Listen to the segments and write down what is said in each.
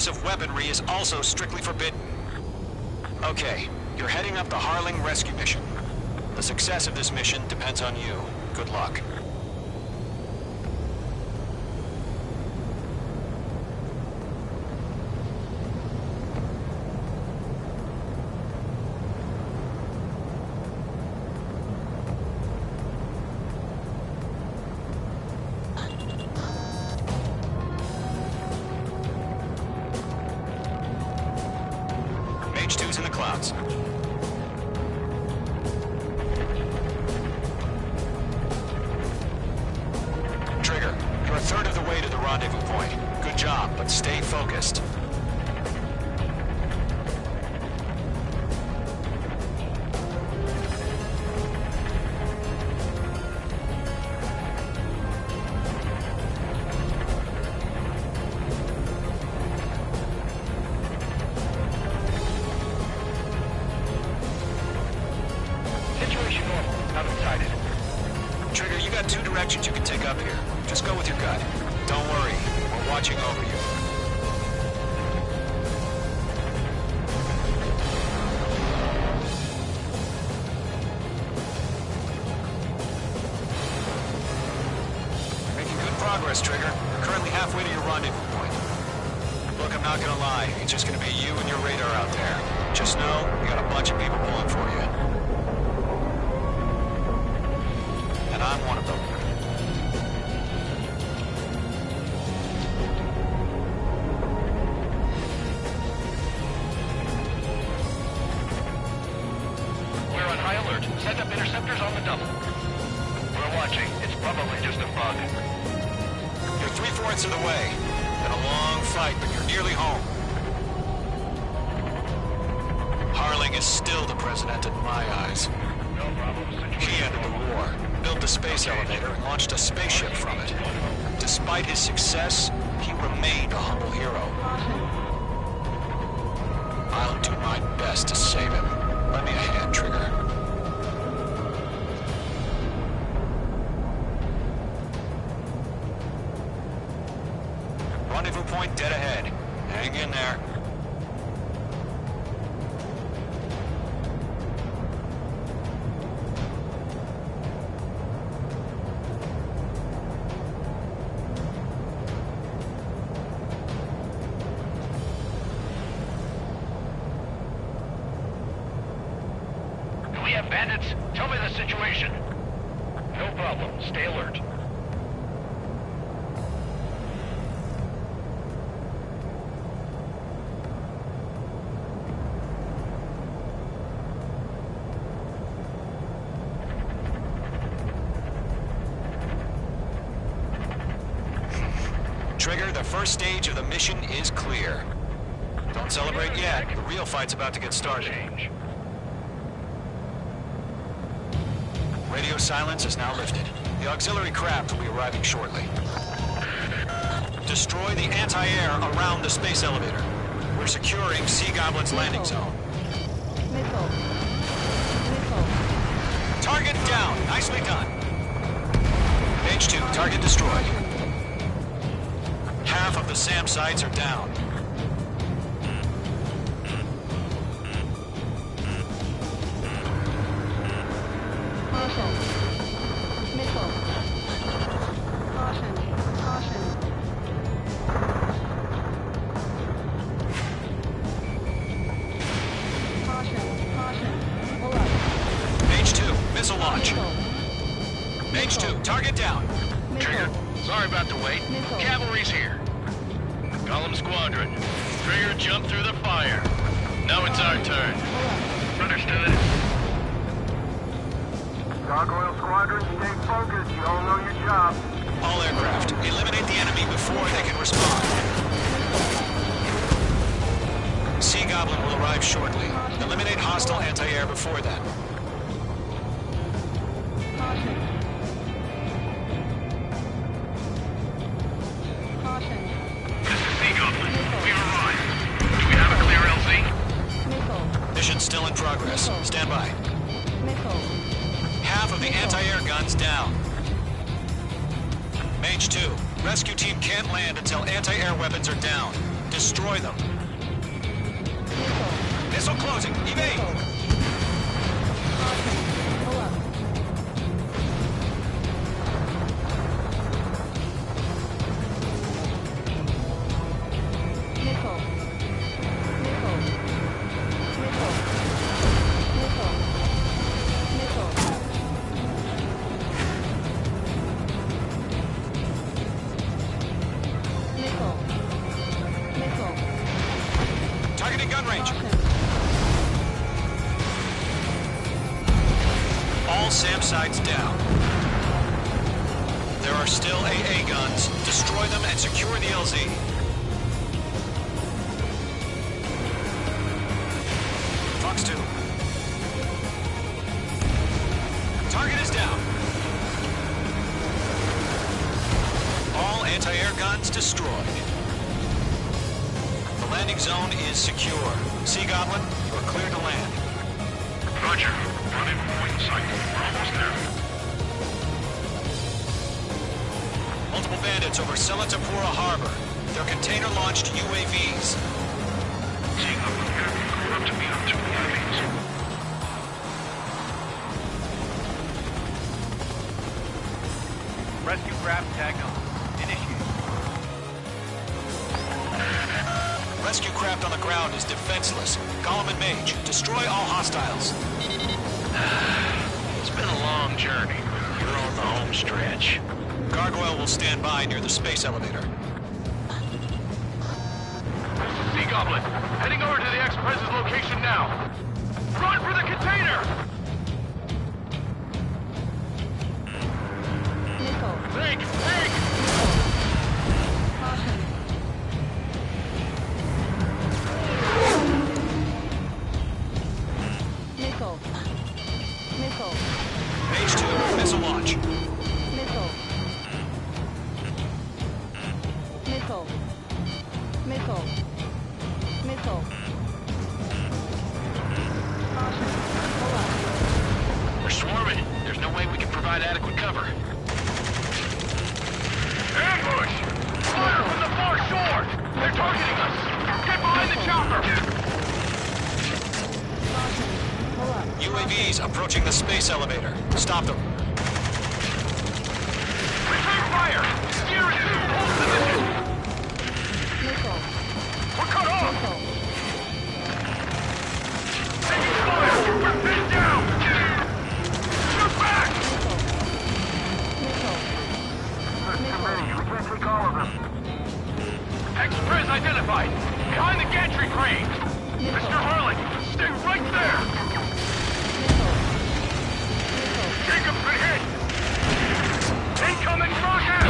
use of weaponry is also strictly forbidden. Okay, you're heading up the Harling rescue mission. The success of this mission depends on you. Good luck. H2's in the clouds. Trigger, you're a third of the way to the rendezvous point. Good job, but stay focused. Trigger, you got two directions you can take up here. Just go with your gut. Don't worry, we're watching over you. Making good progress, Trigger. You're currently halfway to your rendezvous point. Look, I'm not gonna lie. It's just gonna be you and your radar out there. Just know, you got a bunch of people pulling for you. I'm one of them. We're on high alert. Send up interceptors on the double. We're watching. It's probably just a bug. You're 3/4 of the way. Been a long fight, but you're nearly home. Harling is still the president in my eyes. No problem. He ended the war, built the space elevator, and launched a spaceship from it. Despite his success, he remained a humble hero. I'll do my best to save him. Lend me a hand, Trigger. Rendezvous point dead ahead. Hang in there. We have bandits? Tell me the situation. No problem. Stay alert. Trigger, the first stage of the mission is clear. Don't celebrate yet. The real fight's about to get started. Radio silence is now lifted. The auxiliary craft will be arriving shortly. Destroy the anti-air around the space elevator. We're securing Sea Goblin's landing zone. Missile. Target down. Nicely done. H2, target destroyed. Half of the SAM sites are down. H2, missile launch. H2, target down. Trigger, sorry about the wait. Cavalry's here. Call them squadron. Trigger, jump through the fire. Now it's our turn. Understood. Gargoyle Squadron, stay focused. You all know your job. All aircraft, eliminate the enemy before they can respond. Sea Goblin will arrive shortly. Eliminate hostile anti-air before then. This is Sea Goblin. We've arrived. Do we have a clear LZ? Mission still in progress. Stand by. Half of the anti-air guns down. Mage 2, rescue team can't land until anti-air weapons are down. Destroy them. Missile closing. Evade. Pull up. Missile. Missile. Missile. Missile. Missile. Missile. Missile. Targeting gun range. All SAM sites down. There are still AA guns. Destroy them and secure the LZ. Fox 2. Target is down. All anti-air guns destroyed. The landing zone is secure. Sea Goblin, you are clear to land. Roger. Running point sight. We're almost there. Multiple bandits over Selatapura Harbor. They're container-launched UAVs. Seeing up with enemy crew up to meet up to the enemies. Rescue craft tagged on. Initiate. Rescue craft on the ground is defenseless. Gollum and Mage, destroy all hostiles. It's been a long journey. You're on the home stretch. Gargoyle will stand by near the space elevator. Sea Goblin, heading over to the Express's location now. Run for the container! Missile. Think! Think! Caution. Missile. Missile. Mage 2, missile launch. Missile. Missile. Missile. Missile. Caution. Pull up. We're swarming. There's no way we can provide adequate cover. Ambush! Fire from the far shore! They're targeting us! Get behind the chopper! Caution. Pull up. UAVs approaching the space elevator. Stop them. Return fire! Steer it to hold position! Missile. We're cut off! Missile. Taking fire! We're pinned down! Shoot back! Missile. Missile. There's too many. We can't take all of them. Express identified! Behind the gantry crane! Mr. Hurley, stay right there! Missile. Missile. Jacob's been hit! Incoming rocket!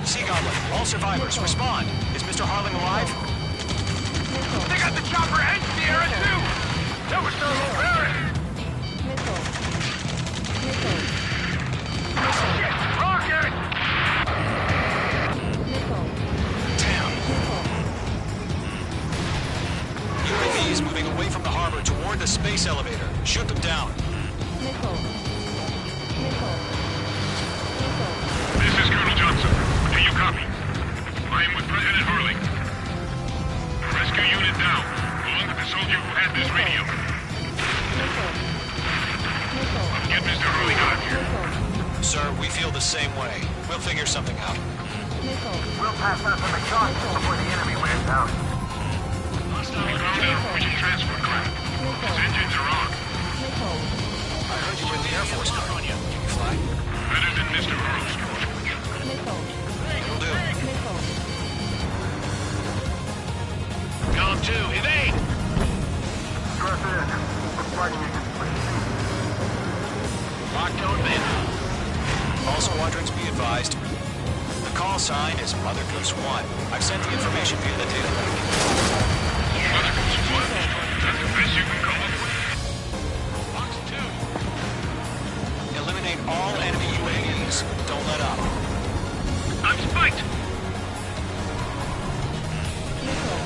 Sea Goblin, all survivors, respond. Is Mr. Harling alive? Missile. They got the chopper and Sierra too! That was so embarrassing! Missile. Missile. Shit! Rocket! Missile. Damn. Missile. UAVs moving away from the harbor toward the space elevator. Shoot them down. Missile. Missile. Missile. This is Colonel Johnson. Do you copy? I am with President Hurley. Rescue unit down, along with the soldier who had this radio. Missile. Missile. Get Mr. Hurley out of here. Missile. Sir, we feel the same way. We'll figure something out. Missile. We'll pass out some exhaustion before the enemy wears out. We found an Norwegian transport craft. Its engines are on. Missile. I heard you were in the Air Force, Guard. Can you fly? Better than Mr. Hurley's. Missile. Will do. Missile. Column 2, evade! Stress in. We're fighting against planes. Lock tone bin. All squadrons be advised. The call sign is Mother Goose 1. I've sent the information via the data link. Mother Goose 1. That's the best you can come up with? Fox 2. Eliminate all enemy UAVs. Don't let up. I'm spiked! Missile.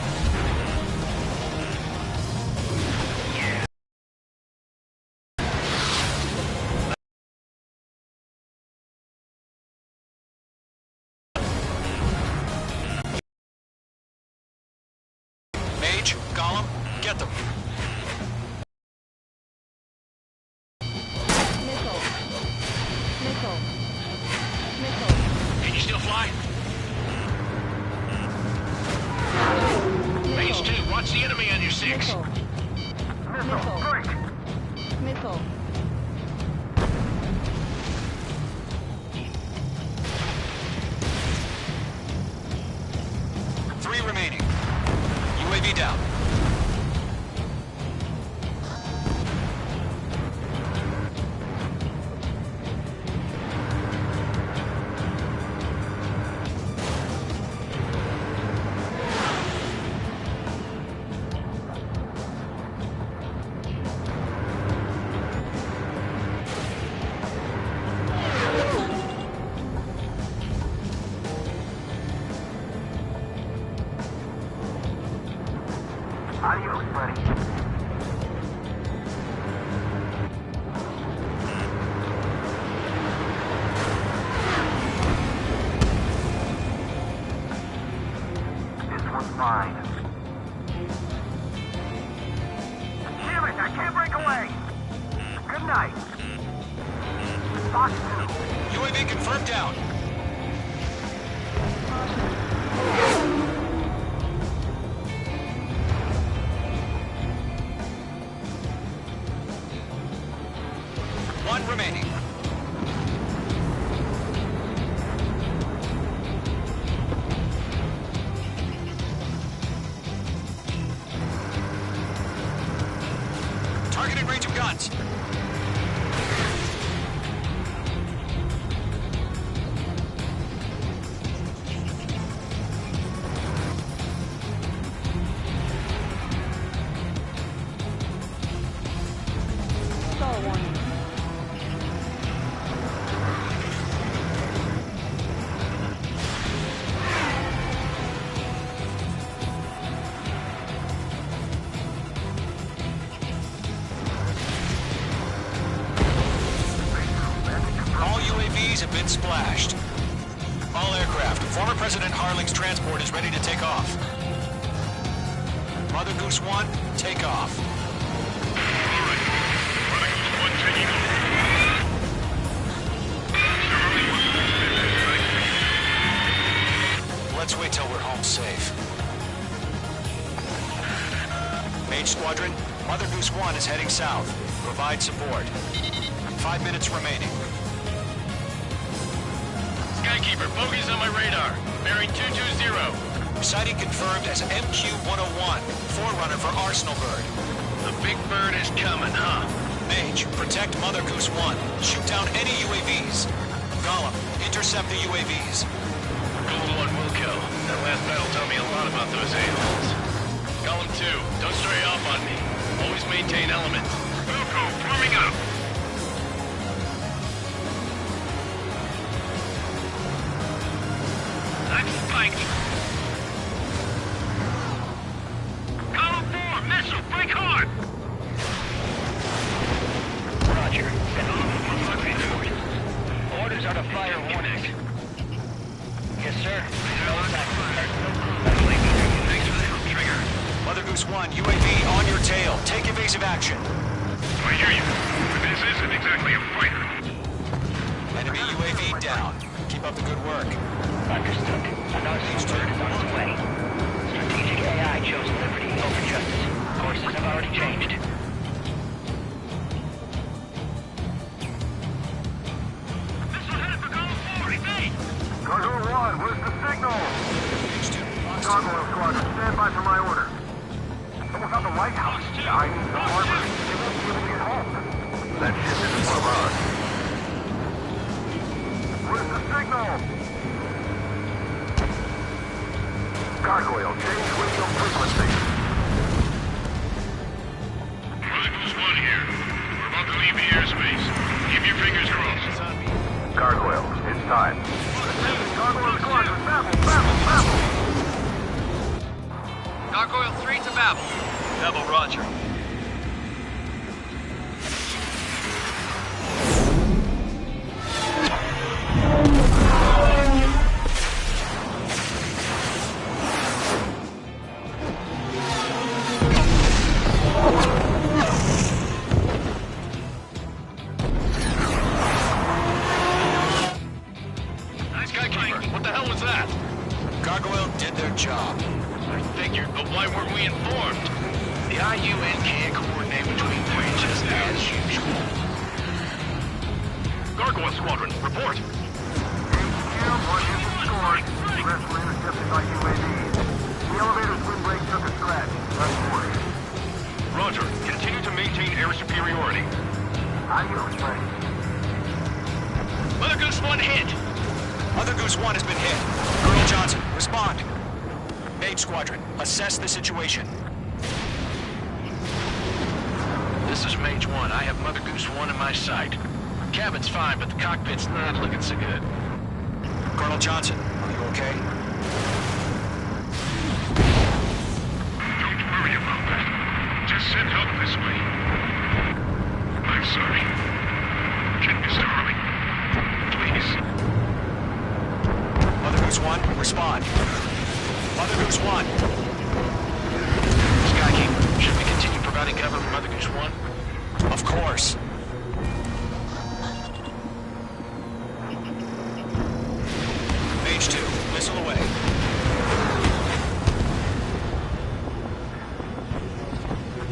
line. Phase 2, watch the enemy on your 6. Missile. Missile. Break. Missile. Three remaining. UAV down. Adios, buddy. This one's mine. Damn it, I can't break away. Good night. Fox 2. UAV confirmed down. One remaining. Targeted range of guns. Stall warning. All UAVs have been splashed. All aircraft. Former President Harling's transport is ready to take off. Mother Goose 1, take off. Let's wait till we're home safe. Mage Squadron, Mother Goose 1 is heading south. Provide support. 5 minutes remaining. Skykeeper, bogey's on my radar. Bearing 220. Sighting confirmed as MQ-101, forerunner for Arsenal Bird. The big bird is coming, huh? Mage, protect Mother Goose 1. Shoot down any UAVs. Gollum, intercept the UAVs. Gold 1 will kill. That last battle taught me a lot about those a-holes. Gollum 2, don't stray off on me. Always maintain element. Wilco, forming up. I'm spiked. Column 4, missile, break hard. Roger. Orders are to fire warning. Yes, sir. Thanks for the help, Trigger. Mother Goose 1, UAV on your tail. Take evasive action. I hear you. But this isn't exactly a fighter. Enemy UAV down. Keep up the good work. Understood. Another bird is on its way. Strategic AI chose liberty over justice. Courses have already changed. Missile headed for column 4, evade! Cargo 1, where's the signal? Gargoyle Squadron, stand by for my order. Someone's on the White House. I need the harbor. They won't be able to get home. That ship isn't one of ours. Where's the signal? Gargoyle, change radio frequency. Mother Goose 1 here. We're about to leave the airspace. Keep your fingers crossed. Gargoyle, it's time. Gargoyle Squadron, babble, babble, babble. Gargoyle 3 to Babel. Babel, roger. Skykeeper, what the hell was that? Gargoyle did their job. I figured, but why weren't we informed? The IUN can't coordinate between branches as usual. Gargoyle Squadron, report. HQ, one unit scored. Rest were intercepted by UAVs. The elevator's windbreak took a scratch. Unfortunate. Roger, continue to maintain air superiority. Adios, friend. Mother Goose 1 hit! Mother Goose 1 has been hit. Colonel Johnson, respond. Mage Squadron, assess the situation. This is Mage 1. I have Mother Goose 1 in my sight. Cabin's fine, but the cockpit's not looking so good. Colonel Johnson, are you okay? Don't worry about that. Just send help this way. I'm sorry. Can Mr. Harley? Please. Mother Goose 1, respond. Mother Goose 1. Skykeeper, should we continue providing cover for Mother Goose 1? Of course. Mage 2, missile away.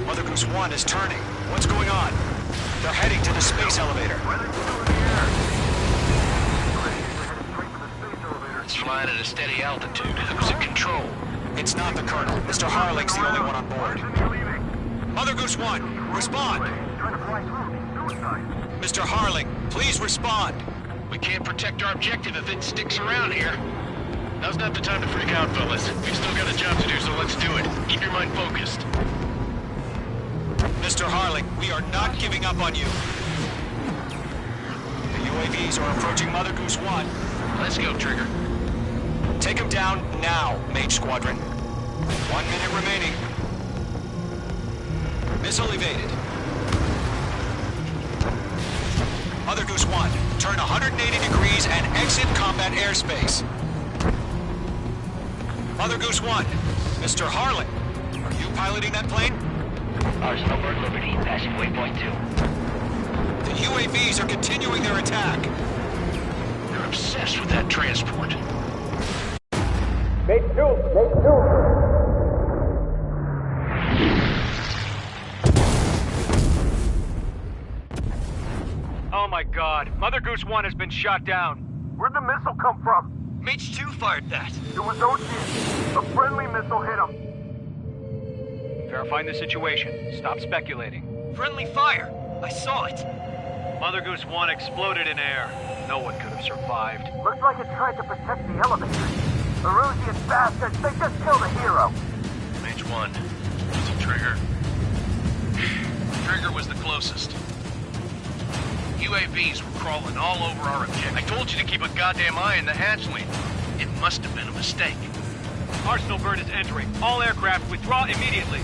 Mother Goose 1 is turning. What's going on? They're heading to the space elevator. It's flying at a steady altitude. Who's in control? It's not the Colonel. Mr. Harling's the only one on board. Mother Goose 1, respond. Mr. Harling, please respond. We can't protect our objective if it sticks around here. Now's not the time to freak out, fellas. We've still got a job to do, so let's do it. Keep your mind focused. Mr. Harling, we are not giving up on you. The UAVs are approaching Mother Goose 1. Let's go, Trigger. Take him down now, Mage Squadron. 1 minute remaining. Missile evaded. Mother Goose 1, turn 180 degrees and exit combat airspace. Mother Goose 1, Mr. Harling, are you piloting that plane? Arsenal Bird Liberty, passing waypoint 2. The UAVs are continuing their attack. You're obsessed with that transport. Make two. Oh my god, Mother Goose 1 has been shot down. Where'd the missile come from? Mage 2 fired that. It was OG. A friendly missile hit him. Verifying the situation. Stop speculating. Friendly fire. I saw it. Mother Goose 1 exploded in air. No one could have survived. Looks like it tried to protect the elevator. Erusian bastards, they just killed a hero. Mage 1. Was it Trigger? Trigger was the closest. UAVs were crawling all over our objective. I told you to keep a goddamn eye in the hatchling. It must have been a mistake. Arsenal Bird is entering. All aircraft withdraw immediately.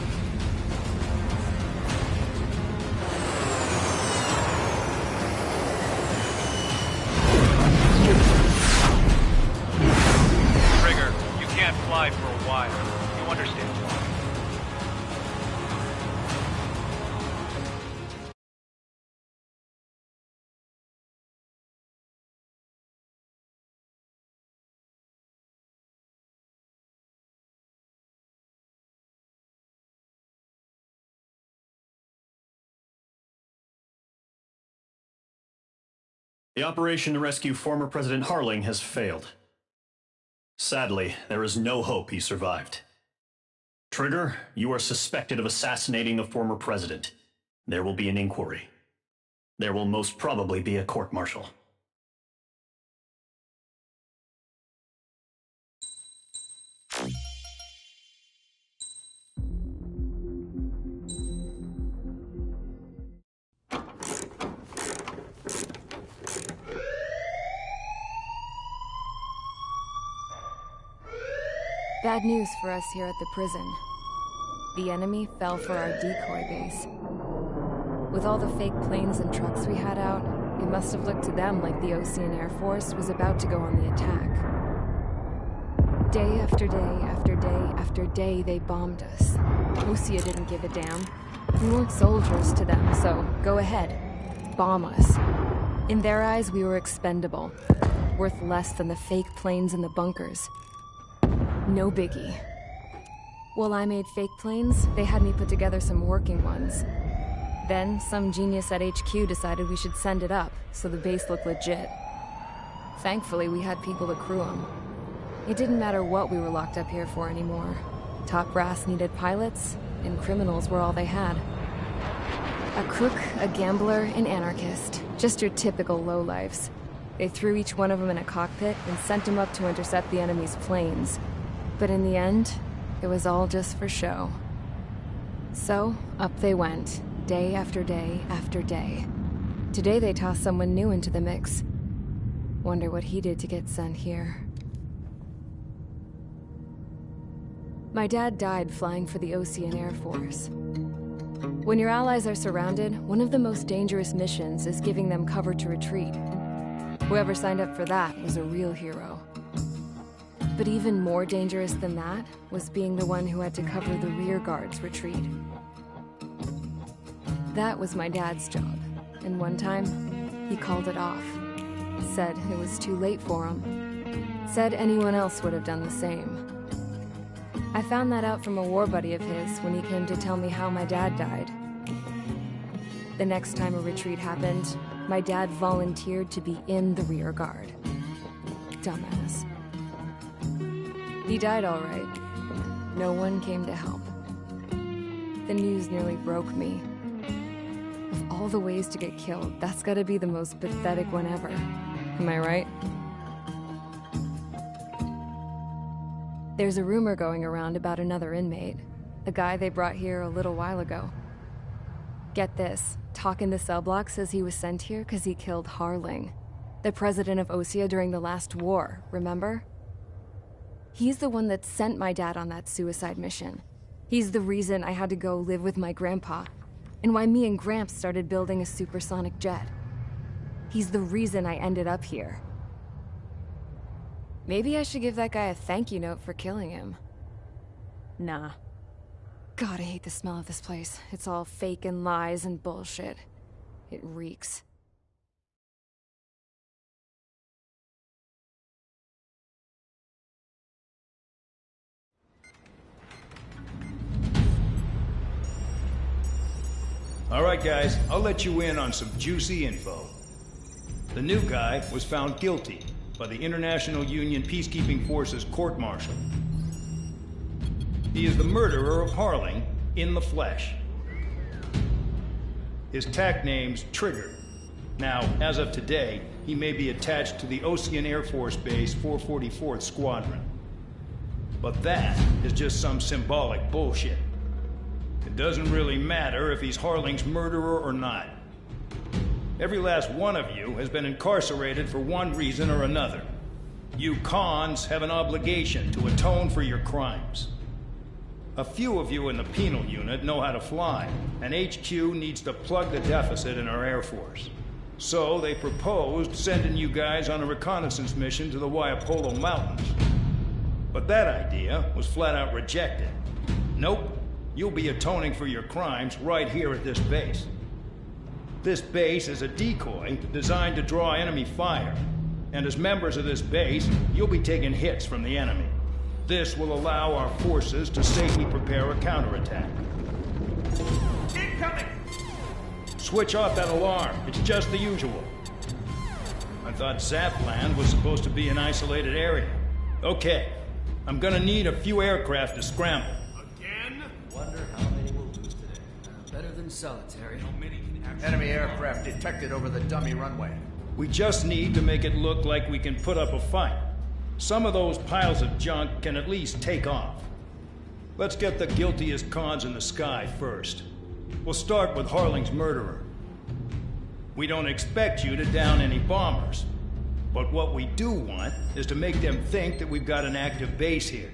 Trigger, you can't fly for a while. You understand? The operation to rescue former President Harling has failed. Sadly, there is no hope he survived. Trigger, you are suspected of assassinating the former president. There will be an inquiry. There will most probably be a court-martial. Bad news for us here at the prison. The enemy fell for our decoy base. With all the fake planes and trucks we had out, it must have looked to them like the Ocean Air Force was about to go on the attack. Day after day after day after day, they bombed us. Lucia didn't give a damn. We weren't soldiers to them, so go ahead. Bomb us. In their eyes, we were expendable. worth less than the fake planes in the bunkers. No biggie. While I made fake planes, they had me put together some working ones. Then, some genius at HQ decided we should send it up, so the base looked legit. Thankfully, we had people to crew them. It didn't matter what we were locked up here for anymore. Top brass needed pilots, and criminals were all they had. A crook, a gambler, an anarchist. Just your typical lowlifes. They threw each one of them in a cockpit and sent them up to intercept the enemy's planes. But in the end, it was all just for show. So, up they went, day after day after day. Today they tossed someone new into the mix. Wonder what he did to get sent here. My dad died flying for the Ocean Air Force. When your allies are surrounded, one of the most dangerous missions is giving them cover to retreat. Whoever signed up for that was a real hero. But even more dangerous than that was being the one who had to cover the rear guard's retreat. That was my dad's job, and one time, he called it off. Said it was too late for him. Said anyone else would have done the same. I found that out from a war buddy of his when he came to tell me how my dad died. The next time a retreat happened, my dad volunteered to be in the rear guard. Dumbass. He died all right. No one came to help. The news nearly broke me. Of all the ways to get killed, that's gotta be the most pathetic one ever. Am I right? There's a rumor going around about another inmate. A guy they brought here a little while ago. Get this, Talk in the cell block says he was sent here because he killed Harling, the president of Osea during the last war, remember? He's the one that sent my dad on that suicide mission. He's the reason I had to go live with my grandpa, and why me and Gramps started building a supersonic jet. He's the reason I ended up here. Maybe I should give that guy a thank you note for killing him. Nah. God, I hate the smell of this place. It's all fake and lies and bullshit. It reeks. All right, guys, I'll let you in on some juicy info. The new guy was found guilty by the International Union Peacekeeping Forces court-martial. He is the murderer of Harling in the flesh. His TAC name's Trigger. Now, as of today, he may be attached to the Ocean Air Force Base 444th Squadron. But that is just some symbolic bullshit. It doesn't really matter if he's Harling's murderer or not. Every last one of you has been incarcerated for one reason or another. You cons have an obligation to atone for your crimes. A few of you in the penal unit know how to fly, and HQ needs to plug the deficit in our Air Force. So they proposed sending you guys on a reconnaissance mission to the Waiapolo Mountains. But that idea was flat out rejected. Nope, you'll be atoning for your crimes right here at this base. This base is a decoy designed to draw enemy fire, and as members of this base, you'll be taking hits from the enemy. This will allow our forces to safely prepare a counterattack. Incoming! Switch off that alarm. It's just the usual. I thought Zapland was supposed to be an isolated area. Okay, I'm gonna need a few aircraft to scramble. Again? Wonder how many we'll lose today. Better than solitary. How many can actually... Enemy aircraft detected over the dummy runway. We just need to make it look like we can put up a fight. Some of those piles of junk can at least take off. Let's get the guiltiest cons in the sky first. We'll start with Harling's murderer. We don't expect you to down any bombers. But what we do want is to make them think that we've got an active base here.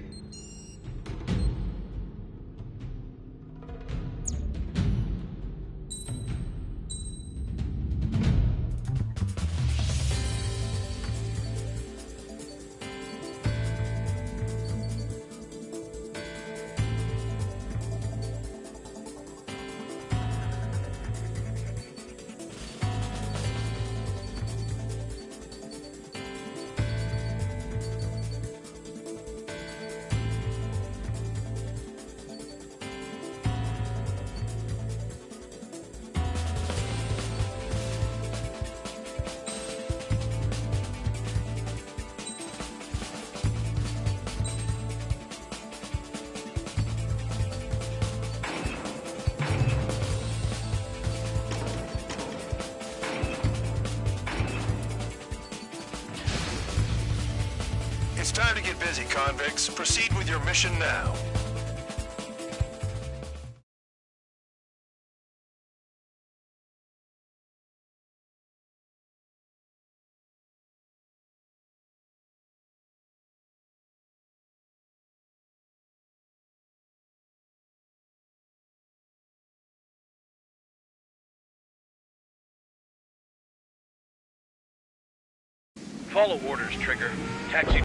Time to get busy, convicts. Proceed with your mission now. Follow orders, Trigger. Taxi.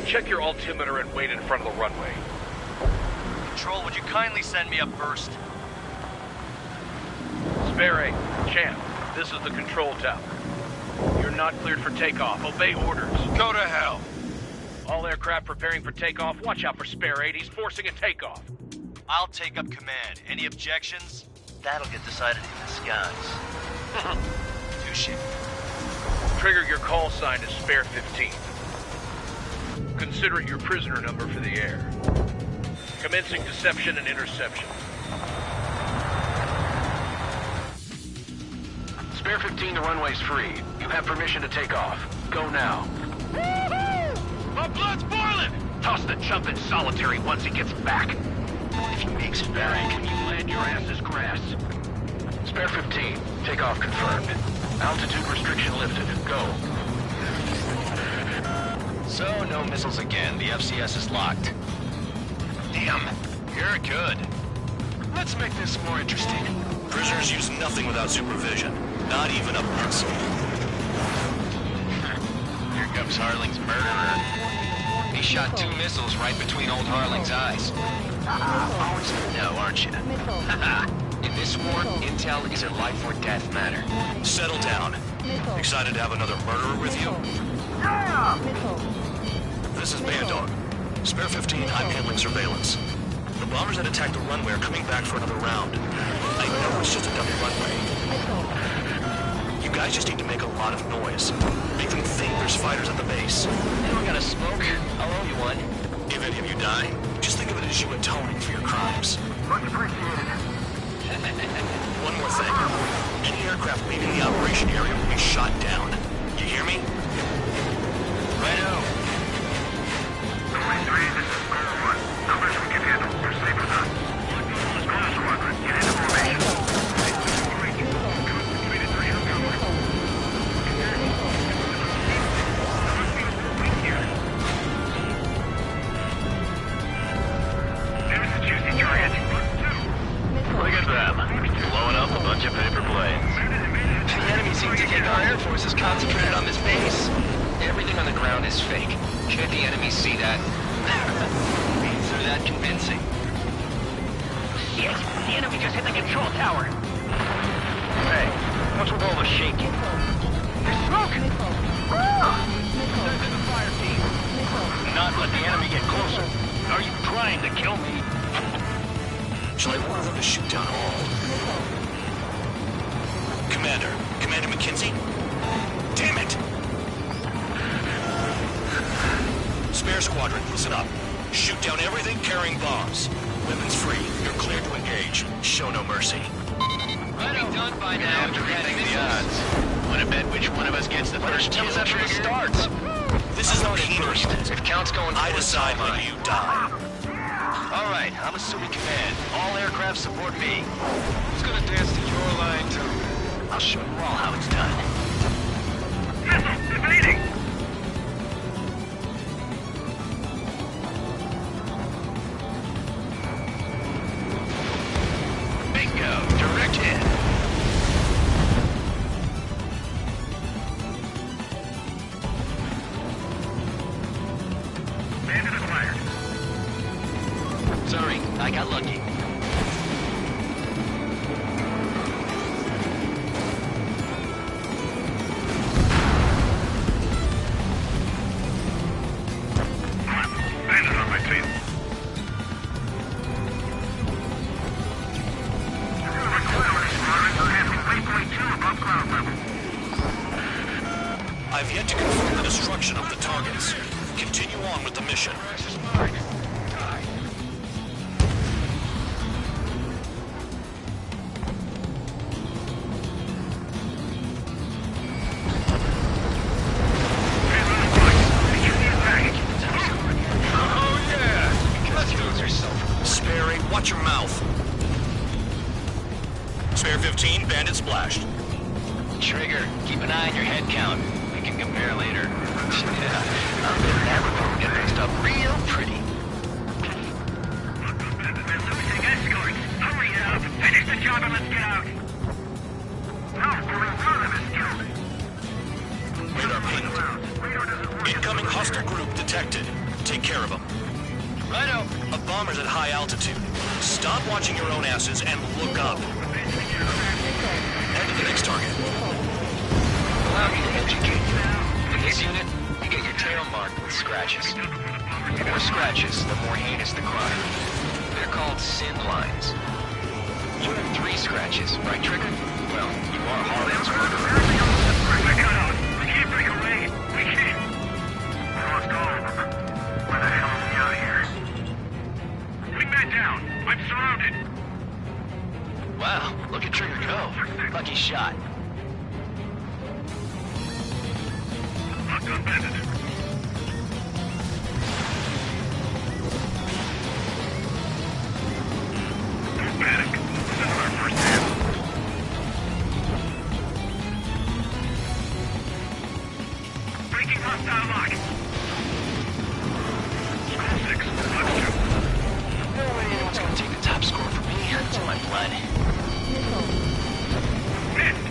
Check your altimeter and wait in front of the runway. Control, would you kindly send me up first? Spare 8. Champ, this is the control tower. You're not cleared for takeoff. Obey orders. Go to hell. All aircraft preparing for takeoff. Watch out for Spare 8. He's forcing a takeoff. I'll take up command. Any objections? That'll get decided in the skies. Touche. Trigger, your call sign is Spare 15. Consider it your prisoner number for the air. Commencing deception and interception. Spare 15, the runway's free. You have permission to take off. Go now. My blood's boiling! Toss the chump in solitary once he gets back. If he makes it back, when you land, your ass is grass. Spare 15, takeoff confirmed. Altitude restriction lifted. Go. So, no missiles again. The FCS is locked. Damn, you're good. Let's make this more interesting. Prisoners use nothing without supervision. Not even a pencil. Here comes Harling's murderer. He shot 2 missiles right between old Harling's eyes. Always know, aren't you? In this war, intel is a life or death matter. Settle down. Excited to have another murderer with you? Yeah! This is Bandog. Spare 15, I'm handling surveillance. The bombers that attacked the runway are coming back for another round. I know it's just a dummy runway. You guys just need to make a lot of noise. Make them think there's fighters at the base. Anyone got a smoke? I'll owe you one. If any of you die, just think of it as you atoning for your crimes. Much appreciated. One more thing. Any aircraft leaving the operation area will be shot down. You hear me? Righto. Runway 3, this is Square 1. Numbers we can handle. You're safe with us. Square Squadron, get into formation. There's the juicy target. Look at them. Blowing up a bunch of paper planes. The enemy seems to think our air force is concentrated on this base. Everything on the ground is fake. Can't the enemy see that? They're that convincing. Shit! The enemy just hit the control tower! Hey, what's with all the shaking? There's smoke! Send in the fire team. Not let the enemy get closer. Are you trying to kill me? Shall I order them to shoot down all? Commander McKenzie? Damn it! Spare Squadron, listen up. Shoot down everything carrying bombs. Weapons free. You're cleared to engage. Show no mercy. I'll be done by now. Have to rethink the odds. Want to bet which one of us gets the first kill after it starts. This is the penalty. If counts going, I decide when you die. All right, I'm assuming command. All aircraft support me. Who's gonna dance to your line too? I'll show you all how it's done. Missile evading! Bingo! Direct hit. Bandit acquired. Sorry, I got lucky. Bandit on my tail. I've yet to confirm the destruction of the targets. Continue on with the mission. 15, bandit splashed. Trigger, keep an eye on your head count. We can compare later. Yeah, I'll bet that will get fixed up real pretty. We're losing escorts. Hurry up. Finish the job and let's get out. No, one of us killed. Radar pinged. Incoming hostile group detected. Take care of them. Righto. A bomber's at high altitude. Stop watching your own asses and look up. Head to the next target. Allow me to educate you. In this unit, you get your tail marked with scratches. The more scratches, the more heinous the crime. They're called sin lines. You have 3 scratches, right, Trigger? Well, you are Harlan's murderer. We're cut out. We can't break away. We can't. We lost all of them. Where the hell are we out of here? Wingman down. I'm surrounded. Wow, look at Trigger go. Lucky shot. Locked on bandit. Don't panic. This is our first hit. Breaking hostile lock. Score 6. Watch 2. No way anyone's gonna take the top score from me. It's in my blood. Missed.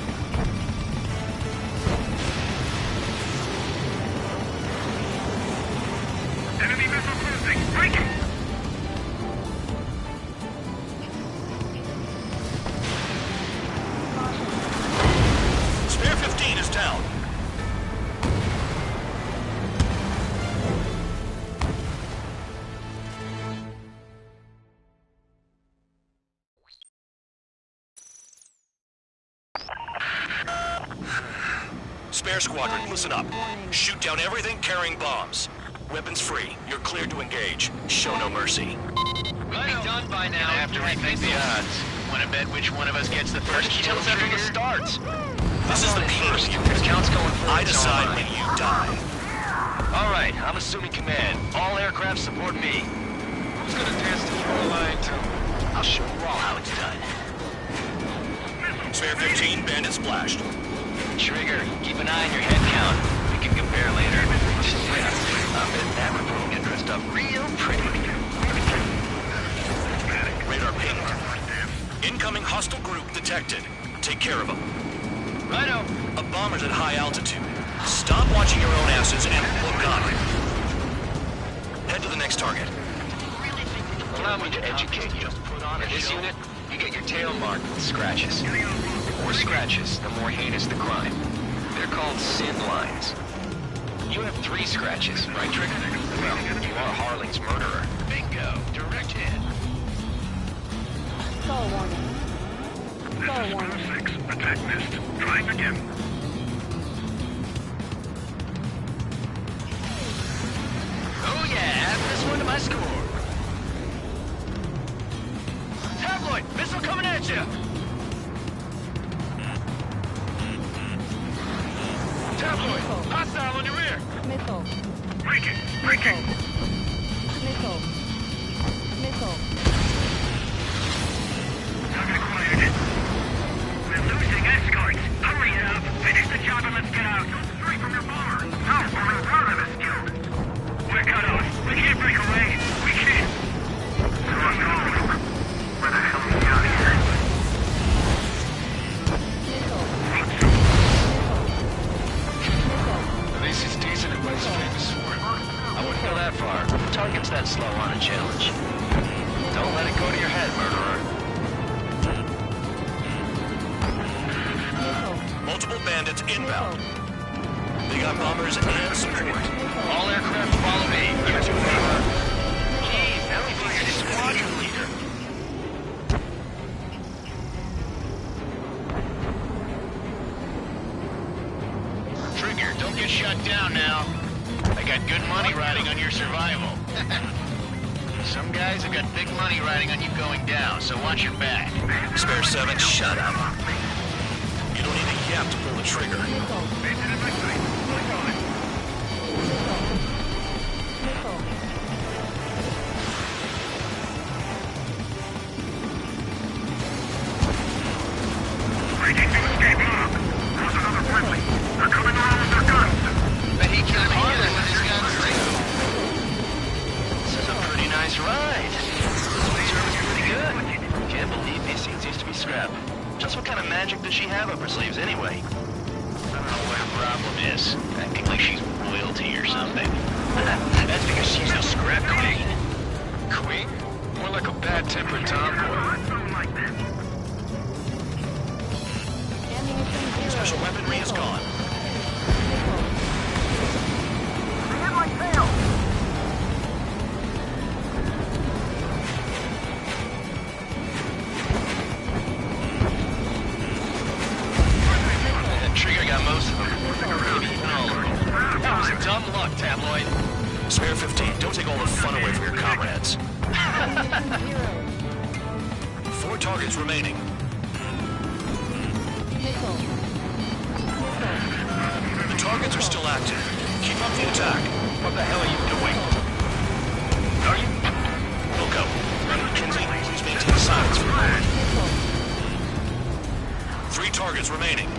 Enemy missile closing. Breaking. Spare 15 is down. Spare squadron, listen up. Shoot down everything carrying bombs. Weapons free. You're cleared to engage. Show no mercy. We'll be done by now. Gonna have to rethink the odds. Want to bet which one of us gets the first kill? Tell us after this starts. This is the Penis unit. Count's going forward. I decide when you die. All right, I'm assuming command. All aircraft support me. Who's gonna dance to your line too? I'll show you all how it's done. Spare 15, bandit splashed. Trigger, keep an eye on your head count. We can compare later. Yeah, I bet that report will get dressed up real pretty. Radar pinged. Incoming hostile group detected. Take care of them. Righto. A bomber's at high altitude. Stop watching your own asses and look up. Head to the next target. Allow me to educate you. In this unit, you get your tail marked with scratches. The more scratches, the more heinous the crime. They're called sin lines. You have 3 scratches, right, Trigger? Well, you are Harling's murderer. Bingo. Direct hit. Stall warning. Stall This is warning. Score 6. Attack missed. Trying again. Oh yeah, add this one to my score. Tabloid, missile coming at you. Tabloid, hostile on your rear. Missile. Breaking. Missile. Breaking. Missile. Missile. Target acquired. We're losing escorts. Hurry up. Finish the job and let's get out. Don't stray from your bomber. No, we're one of us killed. We're cut off. We can't break away. We can't. Lost all of them. Where the hell are we out of here? Missile. At least he's decent at what he's famous for. I wouldn't go that far. Target's that slow on a challenge. Don't let it go to your head, murderer. Multiple bandits inbound. They got bombers and support. All aircraft follow me. You two over. Jeez, now we think you're the squadron leader. Trigger, don't get shut down now. I got good money riding on your survival. Some guys have got big money riding on you going down, so watch your back. Spare 7, shut up. You don't need a yap to pull the trigger. upper sleeves anyway. I don't know what her problem is. Acting like she's royalty or something. That's because she's a scrap queen. Queen? More like a bad-tempered tomboy. Ammunition 0. Special weaponry is gone. Nickel. They hit my tail! That Trigger got most of them. Maybe even all of them. That was dumb luck, Tabloid. Spare 15, don't take all the fun away from your comrades. Ammunition 0. 4 targets remaining. Nickel. Nickel. The targets are still active. Keep up the attack. What the hell are you doing? Are you? Wilco, Lieutenant Kinsey, please maintain silence for the moment. Nickel. 3 targets remaining.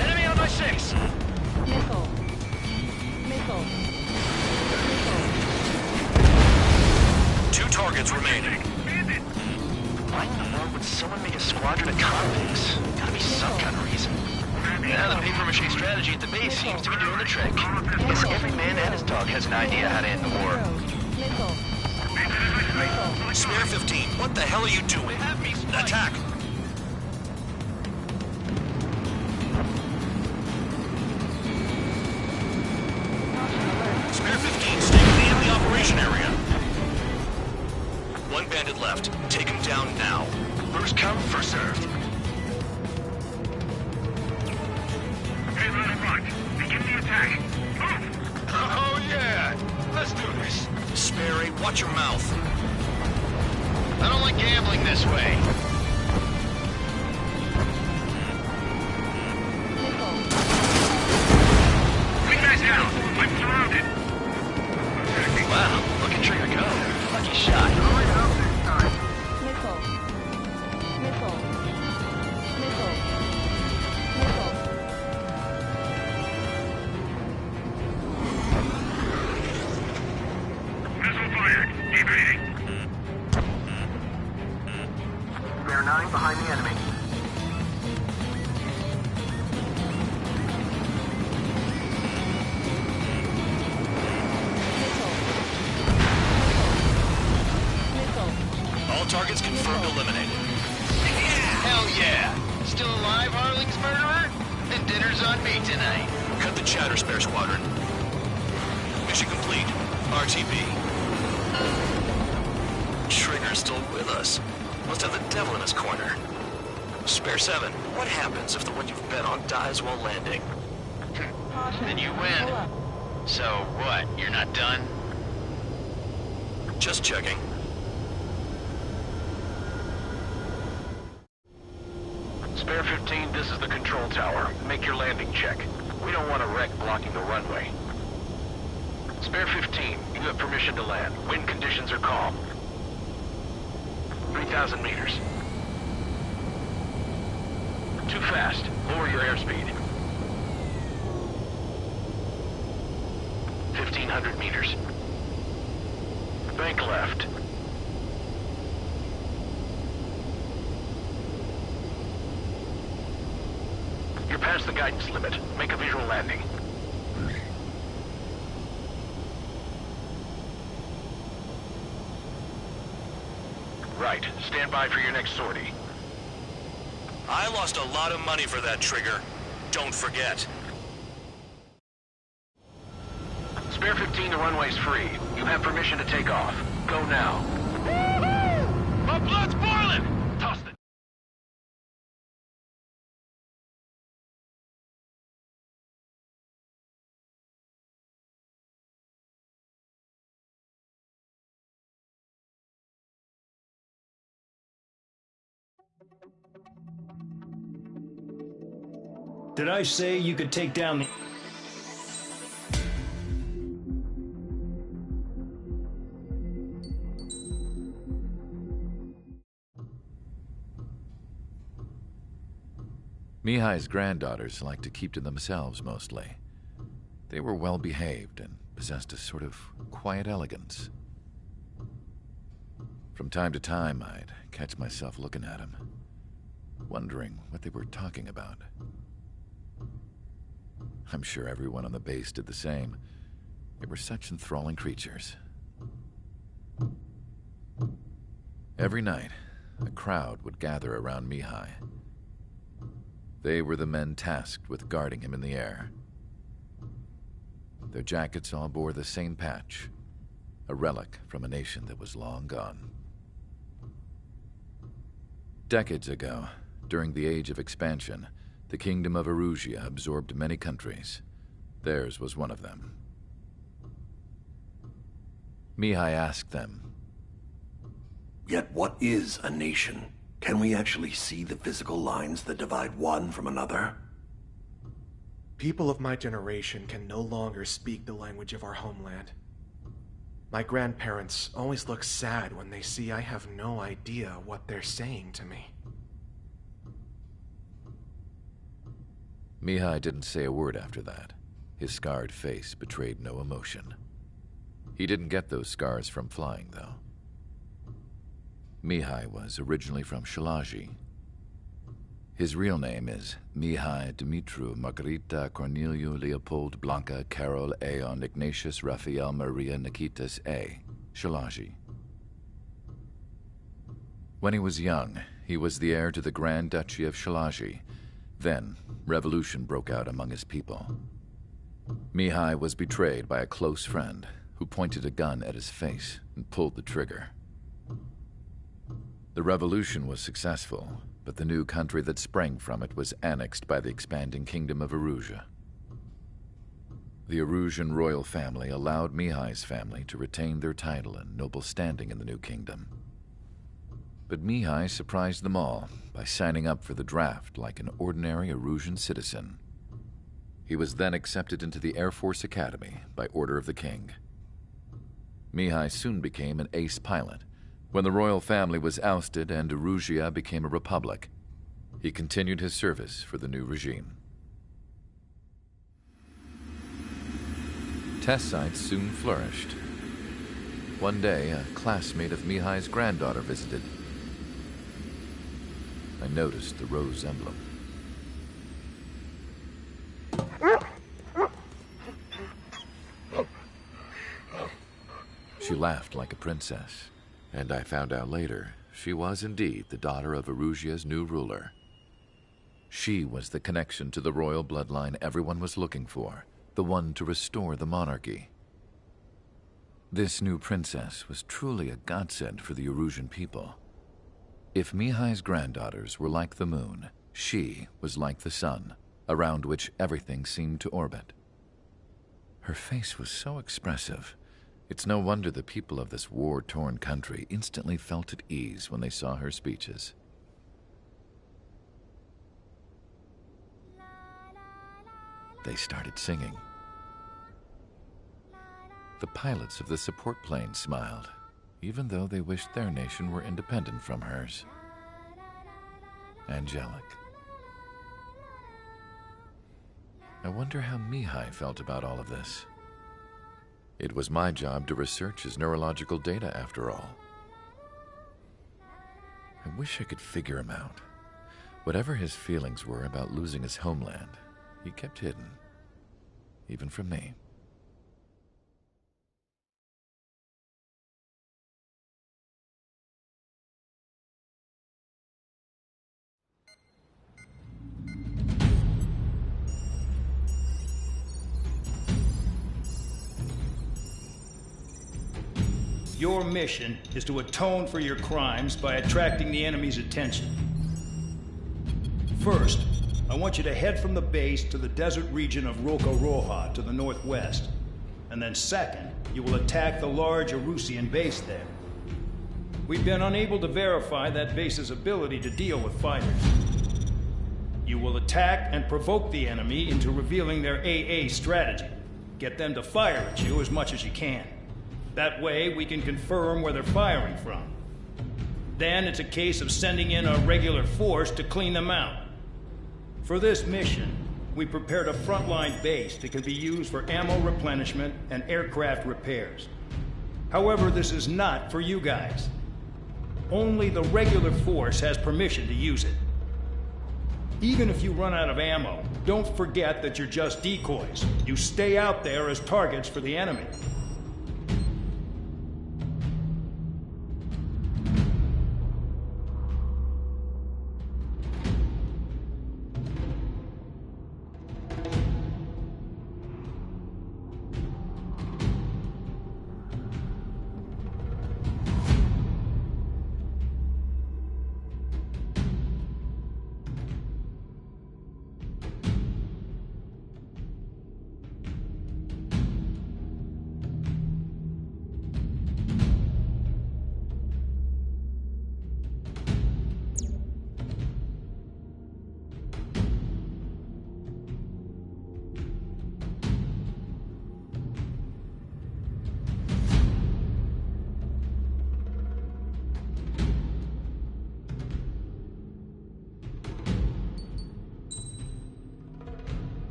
Enemy on my 6. Nickel. Nickel. Nickel. 2 targets remaining. Why in the world would someone make a squadron of convicts? Gotta be some kind of reason. Now the paper-mache strategy at the base seems to be doing the trick. Guess every man and his dog has an idea how to end the war. Nickel. Nickel. Spare 15, what the hell are you doing? Attack! Spare 15, stay clear of the operation area. 1 bandit left. Take him down now. First come, first served. Head on the front. Begin the attack. Move! Oh, yeah! Let's do this. Sperry, watch your mouth. I don't like gambling this way. Nickel. Bring guys down. I'm surrounded. Wow, look at Trigger go. Lucky shot. Nickel. Nickel. Nickel. Nickel. Missile fired. Evading. Spare 9 behind the enemy. Nickel. All targets confirmed eliminated. Hell yeah! Still alive, Harling's murderer? And dinner's on me tonight. Cut the chatter, Spare Squadron. Mission complete. RTB. Trigger's still with us. Must have the devil in his corner. Spare 7, what happens if the one you've bet on dies while landing? Then you win. Pull up. So what, you're not done? Just checking. Spare 15, this is the control tower. Make your landing check. We don't want a wreck blocking the runway. Spare 15, you have permission to land. Wind conditions are calm. 3,000 meters. Too fast. Lower your airspeed. 1,500 meters. Bank left. You're past the guidance limit. Make a visual landing. Right. Stand by for your next sortie. I lost a lot of money for that, Trigger. Don't forget. Spare 15, the runway's free. You have permission to take off. Go now. My blood's boiling! Toss it! Did I say you could take down the... Mihai's granddaughters liked to keep to themselves mostly. They were well behaved and possessed a sort of quiet elegance. From time to time, I'd catch myself looking at them, wondering what they were talking about. I'm sure everyone on the base did the same. They were such enthralling creatures. Every night, a crowd would gather around Mihai. They were the men tasked with guarding him in the air. Their jackets all bore the same patch, a relic from a nation that was long gone. Decades ago, during the Age of Expansion, the Kingdom of Erusia absorbed many countries. Theirs was one of them. Mihai asked them, "Yet what is a nation? Can we actually see the physical lines that divide one from another?" People of my generation can no longer speak the language of our homeland. My grandparents always look sad when they see I have no idea what they're saying to me. Mihai didn't say a word after that. His scarred face betrayed no emotion. He didn't get those scars from flying, though. Mihai was originally from Shalaji. His real name is Mihai Dumitru Margarita Corneliu Leopold Blanca Carol Aeon Ignatius Raphael Maria Nikitas A. Shalaji. When he was young, he was the heir to the Grand Duchy of Shalaji. Then, revolution broke out among his people. Mihai was betrayed by a close friend who pointed a gun at his face and pulled the trigger. The revolution was successful, but the new country that sprang from it was annexed by the expanding Kingdom of Erusia. The Erusian royal family allowed Mihai's family to retain their title and noble standing in the new kingdom. But Mihai surprised them all by signing up for the draft like an ordinary Erusian citizen. He was then accepted into the Air Force Academy by order of the king. Mihai soon became an ace pilot. When the royal family was ousted and Erusia became a republic, he continued his service for the new regime. Test sites soon flourished. One day, a classmate of Mihai's granddaughter visited. I noticed the rose emblem. She laughed like a princess. And I found out later, she was indeed the daughter of Erusia's new ruler. She was the connection to the royal bloodline everyone was looking for, the one to restore the monarchy. This new princess was truly a godsend for the Erusian people. If Mihai's granddaughters were like the moon, she was like the sun, around which everything seemed to orbit. Her face was so expressive. It's no wonder the people of this war-torn country instantly felt at ease when they saw her speeches. They started singing. The pilots of the support plane smiled, even though they wished their nation were independent from hers. Angelic. I wonder how Mihai felt about all of this. It was my job to research his neurological data, after all. I wish I could figure him out. Whatever his feelings were about losing his homeland, he kept hidden, even from me. Your mission is to atone for your crimes by attracting the enemy's attention. First, I want you to head from the base to the desert region of Roca-Roja to the northwest. And then second, you will attack the large Erusian base there. We've been unable to verify that base's ability to deal with fighters. You will attack and provoke the enemy into revealing their AA strategy. Get them to fire at you as much as you can. That way, we can confirm where they're firing from. Then it's a case of sending in a regular force to clean them out. For this mission, we prepared a frontline base that can be used for ammo replenishment and aircraft repairs. However, this is not for you guys. Only the regular force has permission to use it. Even if you run out of ammo, don't forget that you're just decoys. You stay out there as targets for the enemy.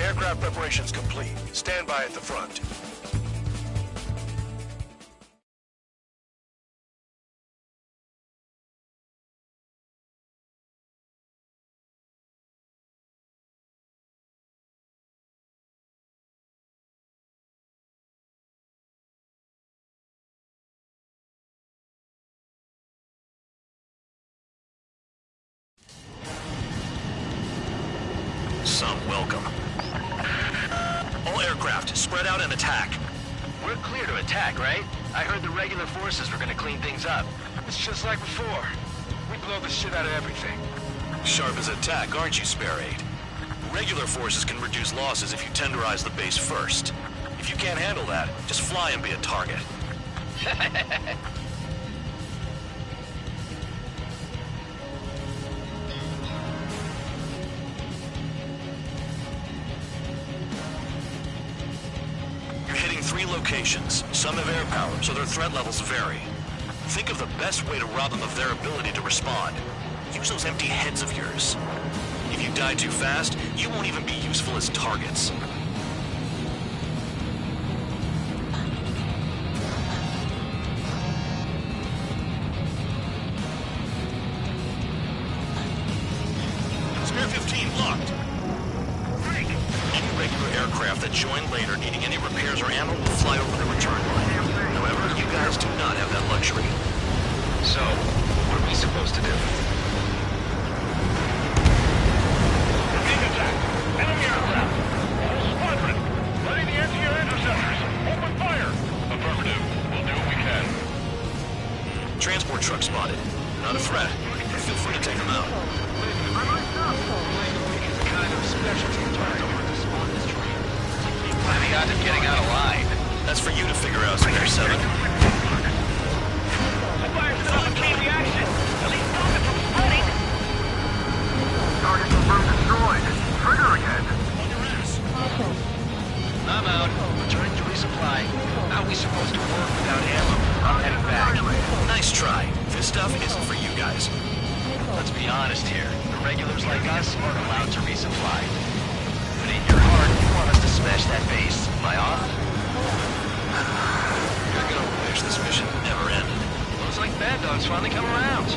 Aircraft preparations complete. Stand by at the front. Some welcome. All aircraft, spread out and attack. We're clear to attack, right? I heard the regular forces were gonna clean things up. It's just like before. We blow the shit out of everything. Sharp as attack, aren't you, Spare 8? Regular forces can reduce losses if you tenderize the base first. If you can't handle that, just fly and be a target. You're hitting 3 locations. Some have air power, so their threat levels vary. Think of the best way to rob them of their ability to respond. Use those empty heads of yours. If you die too fast, you won't even be useful as targets. Spare 15 locked. Any regular aircraft that join later needing any repairs or ammo will fly over the return line. However, you guys do not have that luxury. So, what are we supposed to do? Enemy aircraft! Whole squadron! Ready the anti-air interceptors! Open fire! Affirmative. We'll do what we can. Transport truck spotted. Not a threat, but feel free to take them out. Kind of specialty target to spawn this train. What are the odds of getting out alive? That's for you to figure out, Spare 7. Target confirmed destroyed. Trigger again. I'm out. Returning to resupply. How are we supposed to work without ammo? I'm heading back. Nice try. This stuff isn't for you guys. Let's be honest here. The regulars like us aren't allowed to resupply. But in your heart, you want us to smash that base. Am I off? You're gonna wish this mission never ended. Looks like Bad Dog's finally come around.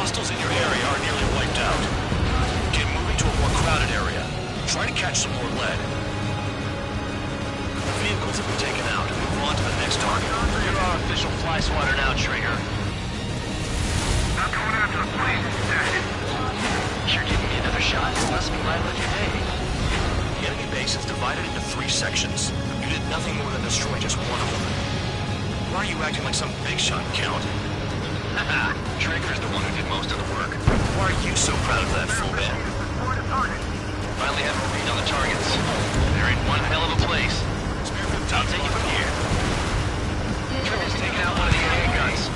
Hostiles in your area are nearly wiped out. Get moving to a more crowded area. Try to catch some more lead. Vehicles have been taken out. Move on to the next target. You're our official fly swatter now, Trigger. I'm going after the plane. You're giving me another shot. It must be my lucky day. The enemy base is divided into 3 sections. You did nothing more than destroy just one of them. Why are you acting like some big shot, Count? Haha, Trigger's the one who did most of the work. Why are you so proud of that, full man? Finally have a read on the targets. They're in one hell of a place. I'll take it from here. Trigger's taking out one of the AA guns.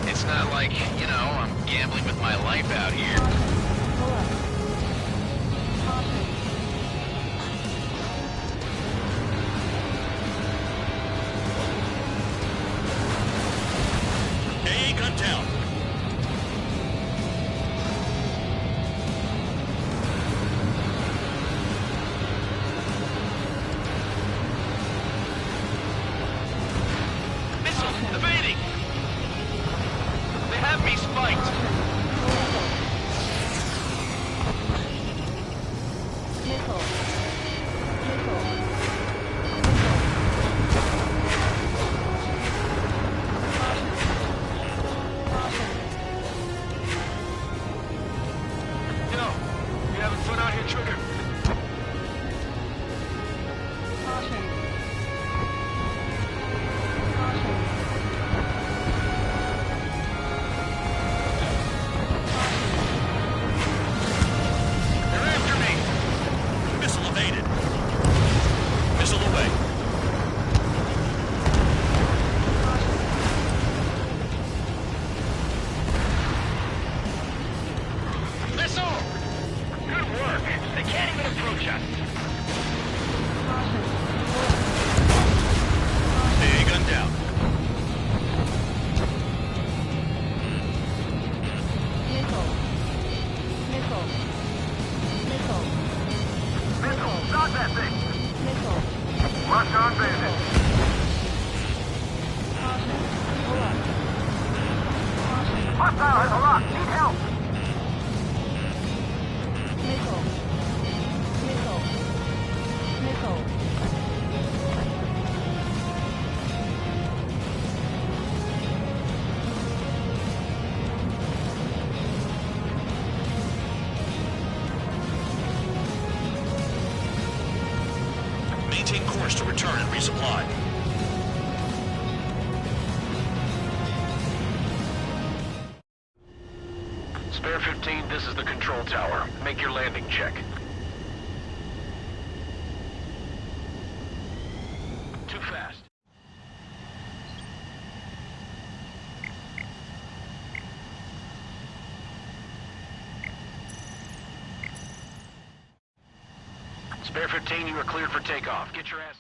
It's not like, you know, I'm gambling with my life out here. AA gun down. Missile! Evading! They have me spiked! Missile. Missile. Yo, you having fun out here, Trigger? Caution. They're after me! Missile evaded. Missile away. Missile! Good work. They can't even approach us. AA gun down. Missile. Missile. Missile. Missile, stop that thing! Missile. Rush on bandit. Caution. Pull up. Caution. Hostile has a lock. Need help. Missile. Missile. Missile. Maintain course to return and resupply. Spare 15, this is the control tower. Make your landing check. Too fast. Spare 15, you are cleared for takeoff. Get your ass...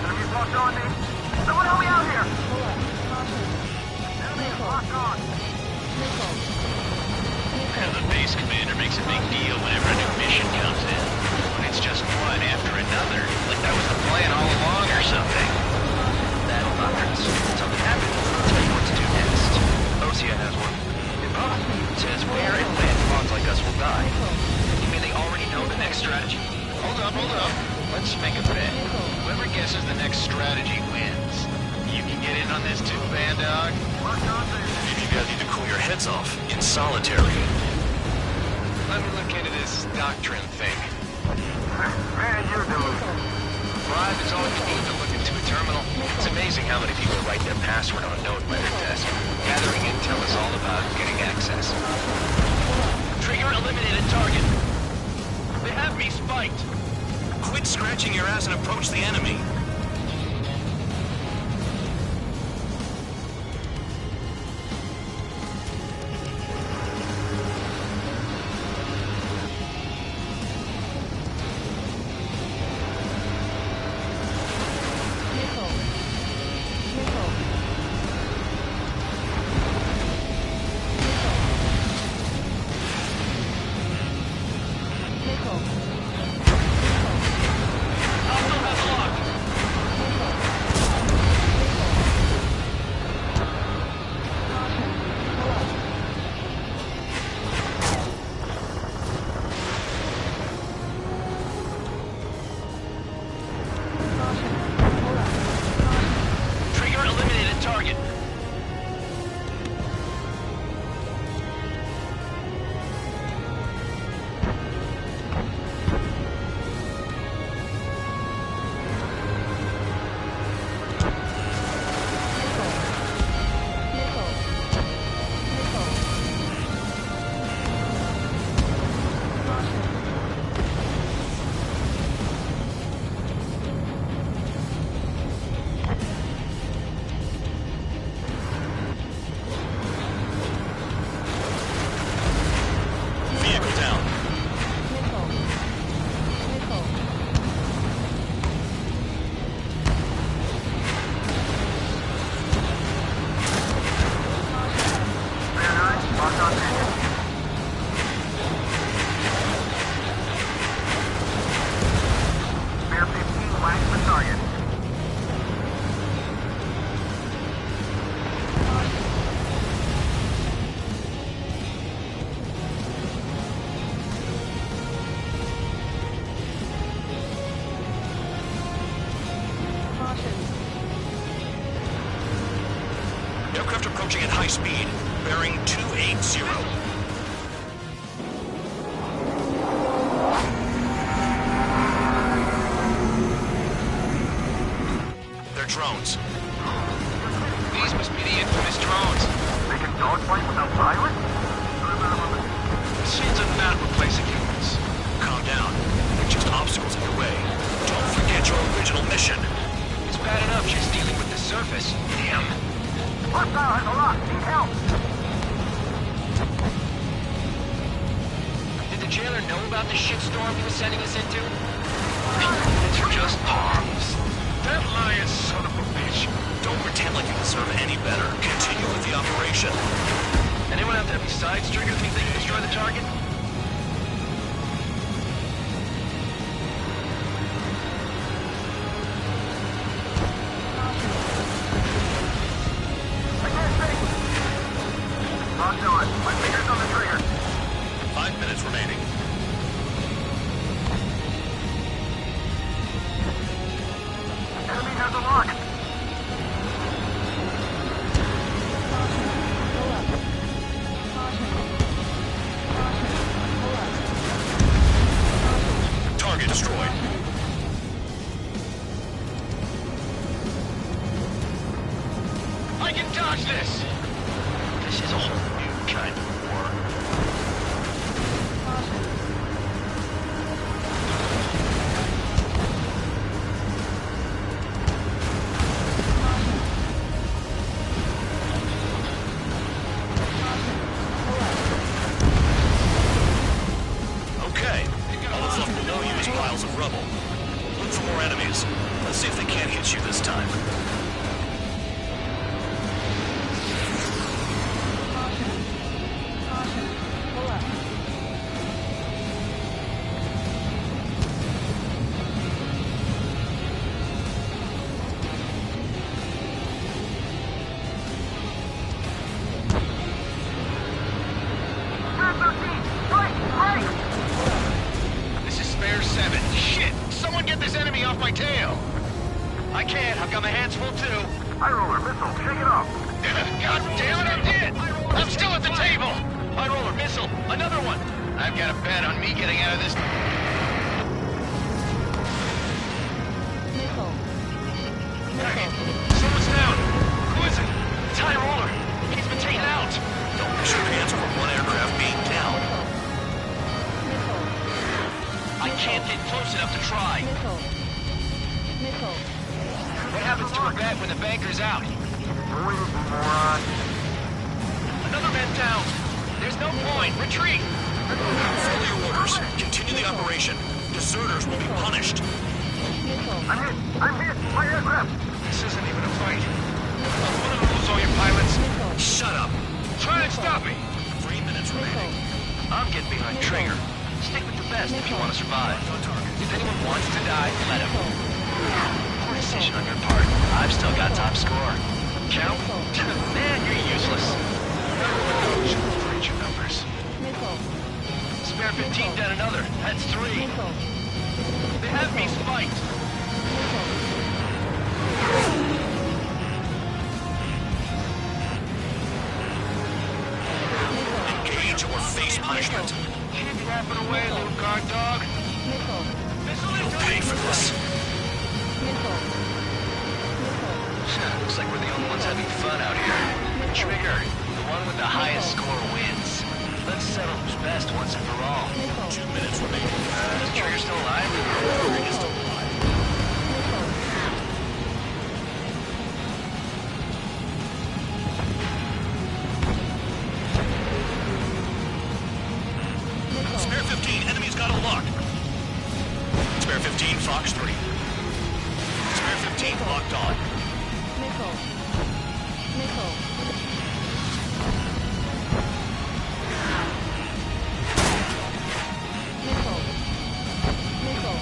Enemies locked on me. Someone help me out here. Pull up. Caution. Enemy is locked on. Missile. And the base commander makes a big deal whenever a new mission comes in. When it's just one after another. Like that was the plan all along or something. That'll not hurt. Something happened. I'll tell you what to do next. Osia has one. It says where and when pawns like us will die. You mean they already know the next strategy? Hold up, hold up. Let's make a bet. Whoever guesses the next strategy wins. You can get in on this too, Band Dog. Maybe you guys need to cool your heads off in solitary. Let me look into this doctrine thing. Man, you're delusional. Bribe is all you need to look into a terminal. It's amazing how many people write their password on a note by their desk. Gathering intel is all about getting access. Trigger eliminated target. They have me spiked. quit scratching your ass and approach the enemy. Aircraft approaching at high speed, bearing 280. They're drones. These must be the infamous drones. They can dogfight without pilots? Machines are not replacing humans. Calm down. They're just obstacles in your way. Don't forget your original mission. It's bad enough just dealing with the surface. Damn. Hostile has a lock. Need help. Did the jailer know about the shitstorm he was sending us into? It's just pawns. That lying son of a bitch. Don't pretend like you deserve any better. Continue with the operation. Anyone out there besides Trigger think they can destroy the target? Locked on. My fingers on the trigger. 5 minutes remaining. Enemy has a lock. Target destroyed. I can dodge this! This is a whole new kind of war. Okay. All that's left below you is piles of rubble. Look for more enemies. Let's see if they can't hit you this time. This is Spare 7. Shit! Someone get this enemy off my tail! I can't. I've got my hands full too. High roller missile. Shake it off. God damn it, I did! I'm still at the table! High roller missile. Another one. I've got a bet on me getting out of this. Missile. Someone's down. Who is it? It's High roller. He's been taken out. Don't miss your pants over one aircraft being down. Missile. I can't get close enough to try. Missile. Missile. What happens to a vet when the banker's out? Moron. Another man down. There's no point. Retreat. Follow your orders. Continue the operation. Deserters will be punished. Missile. I'm hit! My aircraft! This isn't even a fight. I'm one of those, all you pilots. Missile. Shut up. Try and stop me. 3 minutes remaining. I'm getting behind Trigger. Stick with the best if you want to survive. If anyone wants to die, let him. Poor decision on your part. I've still got top score. Count? Man, you're useless. Read your numbers. Missile. Spare 15 down another. That's 3. Missile. They have me spiked. Engage or face punishment. Keep yapping away, little guard dog. Missile. You'll pay for this. Missile. Looks like we're the only ones having fun out here. Trigger, the one with the highest score wins. Let's settle who's best once and for all. 2 minutes remaining. Is Trigger still alive? Trigger is still alive. Spare 15, enemy's got a lock. Spare 15, Fox 3. Spare 15, locked on. Missile. Missile. Missile. Missile. Missile.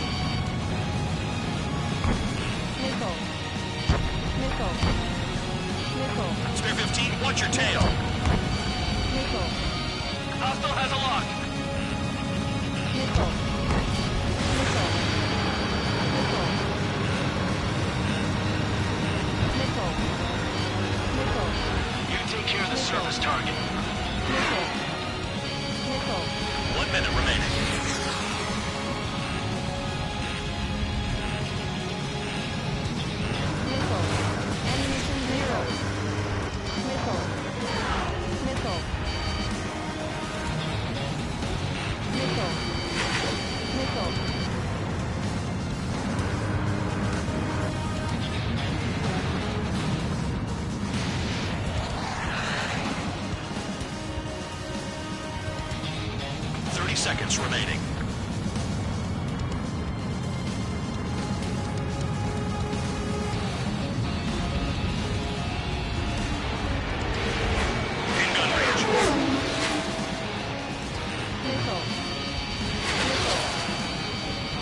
Missile. Missile. Spare 15, watch your tail. Missile. Hostile has a lock. Missile. Missile. Missile. Missile. Missile. You take care of the surface target. Missile. Missile. 1 minute remaining. Missile. Ammunition 0. Missile. Missile. Missile. Missile. Seconds remaining. In gun range. Missile. Missile.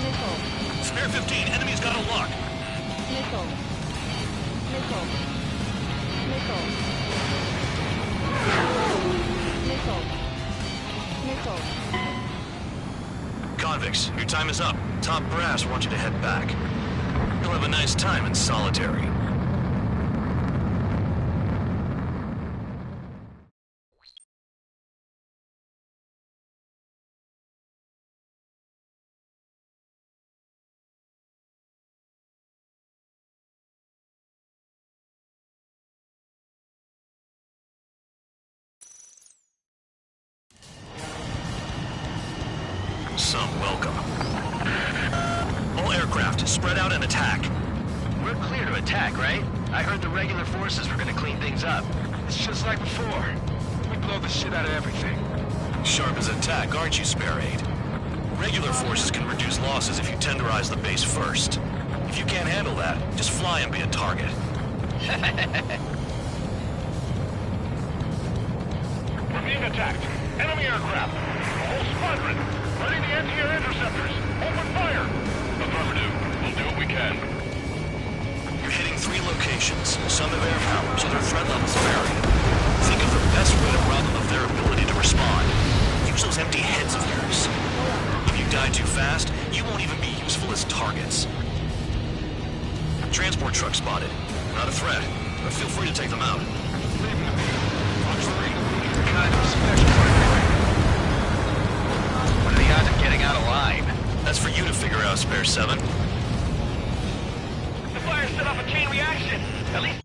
Missile. Spare 15, enemy's got a lock. Missile. Missile. Missile. Missile. Missile. Convicts, your time is up. Top brass wants you to head back. You'll have a nice time in solitary. Some welcome. All aircraft, spread out and attack. We're clear to attack, right? I heard the regular forces were gonna clean things up. It's just like before. We blow the shit out of everything. Sharp as attack, aren't you, Spare 8? Regular forces can reduce losses if you tenderize the base first. If you can't handle that, just fly and be a target. We're being attacked. Enemy aircraft. A whole squadron. Ready the anti-air interceptors. Open fire. Affirmative. We'll do what we can. You're hitting 3 locations. Some have air power, so their threat levels vary. Think of the best way to rob them of their ability to respond. Use those empty heads of yours. If you die too fast, you won't even be useful as targets. Transport truck spotted. Not a threat, but feel free to take them out. Fox 3, kind of special. What are the odds of getting out alive? That's for you to figure out, Spare 7. The fire set off a chain reaction. At least